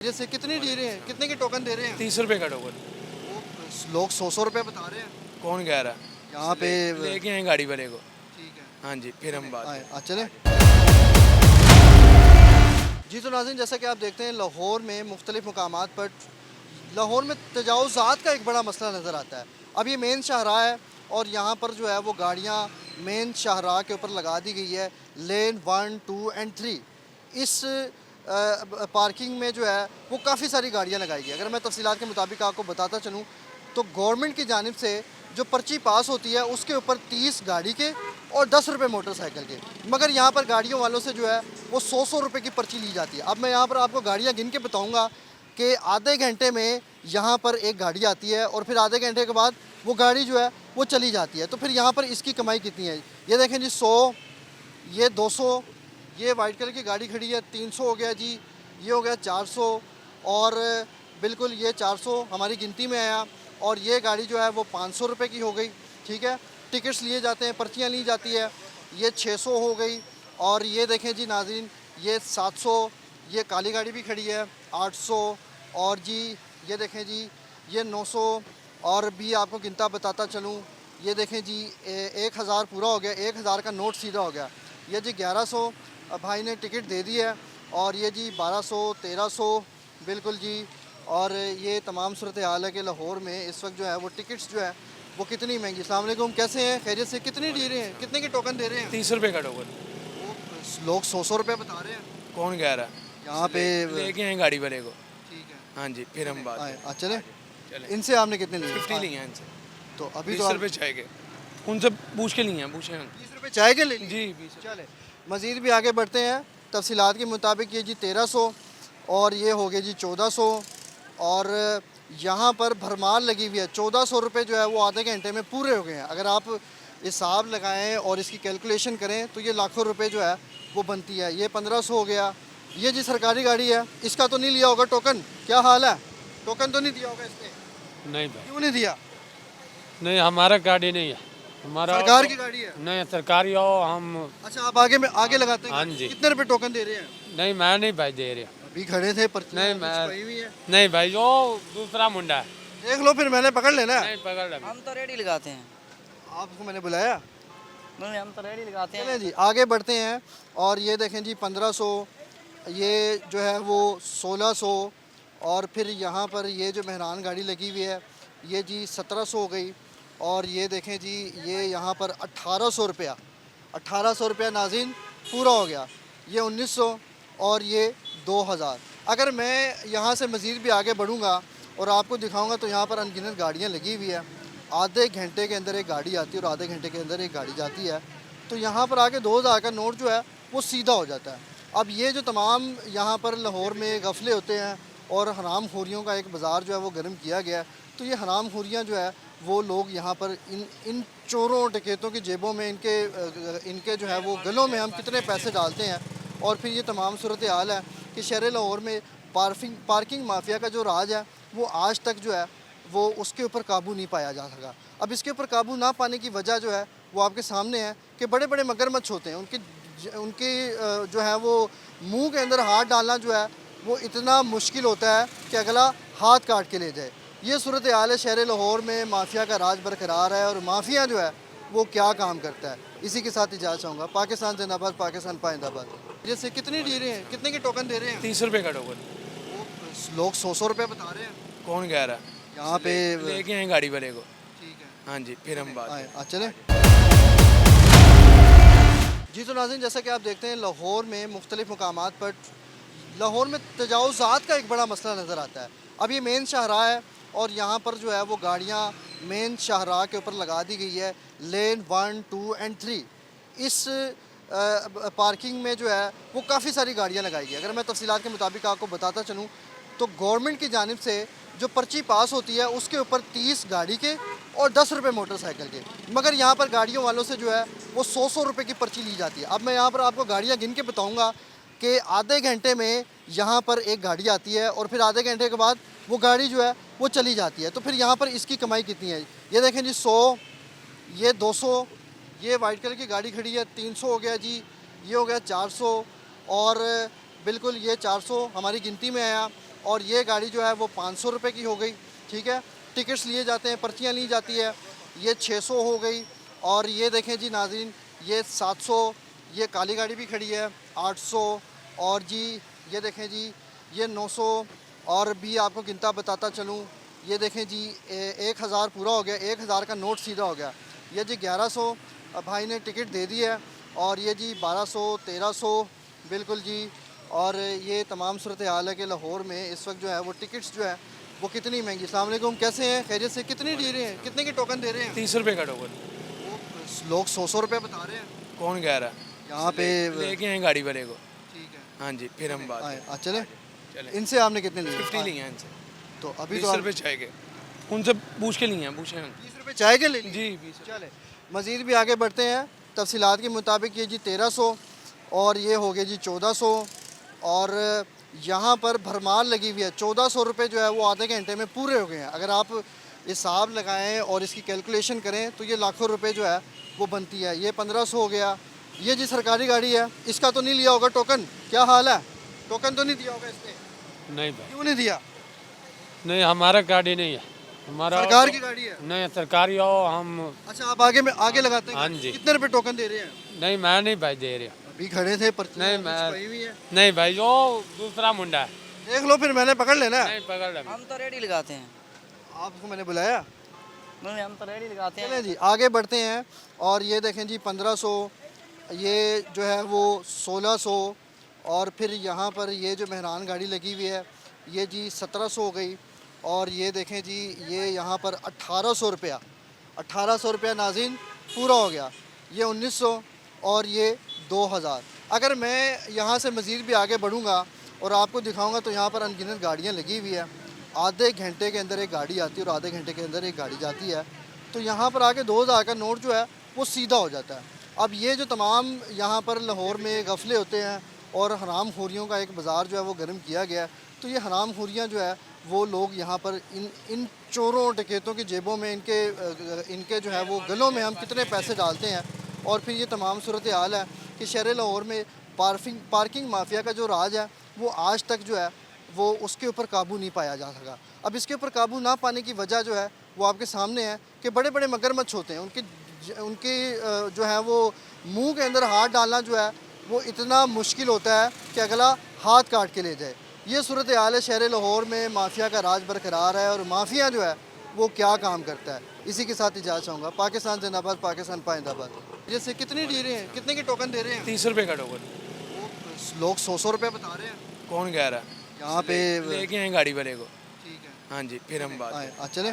जैसे कितनी दे रहे हैं, कितने के टोकन दे रहे हैं? 30 रुपए का टोकन। वो लोग 100 रुपए बता रहे हैं कौन कह रहा? यहाँ पे। लेके आए गाड़ी वाले को। ठीक है, हाँ जी, फिर हम बात आए करें। चले। जी तो नाज़रीन, जैसा कि आप देखते हैं लाहौर में मुख्तलिफ मकामात पर लाहौर में तजावुज़ात का एक बड़ा मसला नज़र आता है। अब ये मेन शाहराह है और यहाँ पर जो है वो गाड़ियाँ मेन शाहराह के ऊपर लगा दी गई है, लेन 1, 2 एंड 3। इस पार्किंग में जो है वो काफ़ी सारी गाड़ियाँ लगाई गई। अगर मैं तफसीलात के मुताबिक आपको बताता चलूँ तो गवर्नमेंट की जानिब से जो पर्ची पास होती है उसके ऊपर 30 गाड़ी के और 10 रुपये मोटरसाइकिल के, मगर यहाँ पर गाड़ियों वालों से जो है वो 100 रुपये की पर्ची ली जाती है। अब मैं यहाँ पर आपको गाड़ियाँ गिन के बताऊँगा कि आधे घंटे में यहाँ पर एक गाड़ी आती है और फिर आधे घंटे के बाद वो गाड़ी जो है वो चली जाती है। तो फिर यहाँ पर इसकी कमाई कितनी है? ये देखें जी, 100, ये 200, ये वाइट कलर की गाड़ी खड़ी है, 300 हो गया जी, ये हो गया 400 और बिल्कुल ये 400 हमारी गिनती में आया। और ये गाड़ी जो है वो 500 रुपये की हो गई। ठीक है, टिकट्स लिए जाते हैं, पर्चियाँ ली जाती है, ये 600 हो गई। और ये देखें जी नाज़रीन, ये 700, ये काली गाड़ी भी खड़ी है 800, और जी ये देखें जी ये 900। और भी आपको गिनता बताता चलूँ, ये देखें जी 1000 पूरा हो गया, 1000 का नोट सीधा हो गया। ये जी 1100 भाई ने टिकट दे दी है, और ये जी 1200, 1300 बिल्कुल जी। और ये तमाम सूरत हाल है कि लाहौर में इस वक्त जो है वो टिकट्स जो है वो कितनी महंगी। अस्सलाम वालेकुम, कैसे हैं? खैरियत से? कितनी दे रहे हैं, कितने के टोकन दे रहे हैं? 30 रुपए का टोकन। वो लोग 100 रुपये बता रहे हैं कौन कह रहा? यहाँ पे। लेके आए गाड़ी वाले को। ठीक है, हाँ जी, फिर हम बात आए करें। चले। चले। इनसे आपने कितने लिए? 50 लिए हैं इनसे। तो अभी 20 तो रुपए चाय के उनसे पूछ के लिए हैं, पूछे हैं। 20 रुपये चाय के ले लिए। जी 20। चले, मज़ीद भी आगे बढ़ते हैं। तफसीलात के मुताबिक ये जी 1300 और ये हो गए जी 1400। और यहाँ पर भरमार लगी हुई है, 1400 रुपये जो है वो आधे घंटे में पूरे हो गए हैं। अगर आप हिसाब लगाएं और इसकी कैलकुलेशन करें तो ये लाखों रुपए जो है वो बनती है। ये 1500 हो गया। ये जी सरकारी गाड़ी है, इसका तो नहीं लिया होगा टोकन? क्या हाल है? टोकन तो नहीं दिया होगा इसने? नहीं भाई, क्यों नहीं दिया? नहीं हमारा गाड़ी नहीं है, हमारा सरकार की गाड़ी है। नहीं सरकारी हो हम। अच्छा, आप आगे में आगे लगाते हैं? हाँ जी। कितने रुपए टोकन दे रहे हैं? नहीं मैं नहीं भाई दे रहा। अभी खड़े थे, पर्ची नहीं, कुछ मैं- पई हुई है। नहीं भाई, वो दूसरा मुंडा है। देख लो, फिर मैंने पकड़ लेना है। नहीं पकड़ ले। हम तो रेडी लगाते हैं। आपको मैंने बुलाया? नहीं, हम तो रेडी लगाते हैं। चलें जी, आगे बढ़ते हैं। और ये देखें जी 1500, ये जो है वो 1600, और फिर यहाँ पर ये जो मेहरान गाड़ी लगी हुई है ये जी 1700 हो गई। और ये देखें जी ये यहाँ पर 1800 रुपया, 1800 रुपया नाज़रीन पूरा हो गया। ये 1900 और ये 2000। अगर मैं यहाँ से मज़ीद भी आगे बढ़ूँगा और आपको दिखाऊँगा तो यहाँ पर अनगिनत गाड़ियाँ लगी हुई है। आधे घंटे के अंदर एक गाड़ी आती है और आधे घंटे के अंदर एक गाड़ी जाती है। तो यहाँ पर आके 2000 का नोट जो है वो सीधा हो जाता है। अब ये जो तमाम यहाँ पर लाहौर में गफले होते हैं और हराम खोरियों का एक बाज़ार जो है वो गर्म किया गया है। तो ये हराम खोरियाँ जो है वो लोग यहाँ पर इन चोरों डकैतों की जेबों में, इनके जो है वो गलों में हम कितने पैसे डालते हैं। और फिर ये तमाम सूरत हाल है कि शहर लाहौर में पार्किंग माफिया का जो राज है वो आज तक जो है वो उसके ऊपर काबू नहीं पाया जा सका। अब इसके ऊपर काबू ना पाने की वजह जो है वो आपके सामने है कि बड़े बड़े मगरमच्छ होते हैं, उनकी जो है वो मुंह के अंदर हाथ डालना जो है वो इतना मुश्किल होता है कि अगला हाथ काट के ले जाए। ये सूरत हाल है शहर लाहौर में, माफिया का राज बरकरार है। और माफिया जो है वो क्या काम करता है, इसी के साथ इजाज़त चाहूँगा। पाकिस्तान जिंदाबाद, पाकिस्तान पाइंदाबाद। जैसे कितनी दे रहे हैं, कितने के टोकन दे रहे हैं? 30 रुपए का टोकन। वो लोग 100 रुपये बता रहे हैं कौन कह रहा? यहाँ पे। लेके आए गाड़ी वाले को। ठीक है, हाँ जी, फिर हम बात आए करें। चले। जी तो नाज़रीन, जैसा कि आप देखते हैं लाहौर में मुख्तलिफ मकामात पर लाहौर में तजावुज़ात का एक बड़ा मसला नज़र आता है। अब ये मेन शाहराह है और यहाँ पर जो है वो गाड़ियाँ मेन शाहराह के ऊपर लगा दी गई है, लेन 1, 2 एंड 3। इस पार्किंग में जो है वो काफ़ी सारी गाड़ियाँ लगाई गई। अगर मैं तफसीलात के मुताबिक आपको बताता चलूँ तो गवर्नमेंट की जानिब से जो पर्ची पास होती है उसके ऊपर 30 गाड़ी के और 10 रुपये मोटरसाइकिल के, मगर यहाँ पर गाड़ियों वालों से जो है वो 100 रुपये की पर्ची ली जाती है। अब मैं यहाँ पर आपको गाड़ियाँ गिन के बताऊँगा कि आधे घंटे में यहाँ पर एक गाड़ी आती है और फिर आधे घंटे के बाद वो गाड़ी जो है वो चली जाती है। तो फिर यहाँ पर इसकी कमाई कितनी है? ये देखें जी 100, ये 200, ये वाइट कलर की गाड़ी खड़ी है, 300 हो गया जी, ये हो गया 400 और बिल्कुल ये 400 हमारी गिनती में आया। और ये गाड़ी जो है वो 500 रुपये की हो गई। ठीक है, टिकट्स लिए जाते हैं, पर्चियाँ ली जाती है, ये 600 हो गई। और ये देखें जी नाज़रीन, ये 700, ये काली गाड़ी भी खड़ी है 800, और जी ये देखें जी ये 900, और भी आपको गिनता बताता चलूँ, ये देखें जी 1000 पूरा हो गया, 1000 का नोट सीधा हो गया। ये जी 1100 भाई ने टिकट दे दी है, और ये जी 1200 1300 बिल्कुल जी। और ये तमाम सूरत हाल है कि लाहौर में इस वक्त जो है वो टिकट्स जो है वो कितनी महंगी। अस्सलाम वालेकुम, कैसे हैं, खैरियत से? कितनी दे रहे हैं, कितने के टोकन दे रहे हैं? 30 रुपये का टोकन। वो लोग 100 रुपये बता रहे हैं कौन कह रहा? यहाँ पे। लेके आए गाड़ी वाले को। ठीक है, हाँ जी, फिर हम बात आए चले। चले। इनसे आपने कितने लिए? 50 लिए हैं इनसे। तो अभी 20 तो रुपये चाय के उनसे पूछ के लिए हैं, पूछे हैं। 20 रुपये चाय के ले लिए? जी 20। चले मज़ीद भी आगे बढ़ते हैं। तफसीलात के मुताबिक ये जी 1300, और ये हो गया जी 1400, और यहाँ पर भरमार लगी हुई है। 1400 रुपये जो है वो आधे घंटे में पूरे हो गए हैं। अगर आप हिसाब लगाएं और इसकी कैलकुलेशन करें तो ये लाखों रुपए जो है वो बनती है। ये 1500 हो गया। ये जी सरकारी गाड़ी है, इसका तो नहीं लिया होगा टोकन? क्या हाल है, टोकन तो नहीं दिया होगा इसने? नहीं भाई, क्यों नहीं दिया? नहीं हमारा गाड़ी नहीं है, हमारा सरकार की गाड़ी है। नहीं सरकारी हो हम। अच्छा, आप आगे में आगे लगाते हैं? हाँ जी। कितने रुपए टोकन दे रहे हैं? नहीं मैं नहीं भाई दे रहे। अभी खड़े थे, पर्ची नहीं, मैं- छपाई हुई है। नहीं भाई, वो दूसरा मुंडा है। देख लो, फिर मैंने पकड़ लेना है। नहीं पकड़ ले। हम तो रेडी लगाते हैं। आपको मैंने बुलाया? नहीं, हम तो रेडी लगाते हैं। चलें जी आगे बढ़ते हैं। और ये देखें जी 1500, ये जो है वो 1600, और फिर यहाँ पर ये जो मेहरान गाड़ी लगी हुई है ये जी 1700 हो गई। और ये देखें जी ये यहाँ पर 1800 रुपया, 1800 रुपया नाज़रीन पूरा हो गया। ये 1900 और ये 2000। अगर मैं यहाँ से मज़ीद भी आगे बढ़ूँगा और आपको दिखाऊँगा तो यहाँ पर अनगिनत गाड़ियाँ लगी हुई है। आधे घंटे के अंदर एक गाड़ी आती है और आधे घंटे के अंदर एक गाड़ी जाती है। तो यहाँ पर आके 2000 का नोट जो है वो सीधा हो जाता है। अब ये जो तमाम यहाँ पर लाहौर में गफले होते हैं और हराम खोरियों का एक बाज़ार जो है वो गर्म किया गया है, तो ये हराम खोरियाँ जो है वो लोग यहाँ पर इन चोरों डकैतों की जेबों में, इनके जो है वो गलों में हम कितने पैसे डालते हैं। और फिर ये तमाम सूरत हाल है कि शहर लाहौर में पार्किंग माफिया का जो राज है वो आज तक जो है वो उसके ऊपर काबू नहीं पाया जा सका। अब इसके ऊपर काबू ना पाने की वजह जो है वो आपके सामने है कि बड़े बड़े मगरमच्छ होते हैं, उनके जो है वो मुंह के अंदर हाथ डालना जो है वो इतना मुश्किल होता है कि अगला हाथ काट के ले जाए। ये सूरत हाल है शहर लाहौर में, माफिया का राज बरकरार है और माफिया जो है वो क्या काम करता है। इसी के साथ इजाज़त चाहूँगा। पाकिस्तान जिंदाबाद, पाकिस्तान पाइंदाबाद। जैसे कितनी दे रहे हैं, कितने के टोकन दे रहे हैं? 30 रुपये का टोकन। लोग 100 रुपये बता रहे हैं कौन कह रहा? यहाँ पे। लेके आए गाड़ी वाले को। ठीक है, हाँ जी, फिर हम बात चले।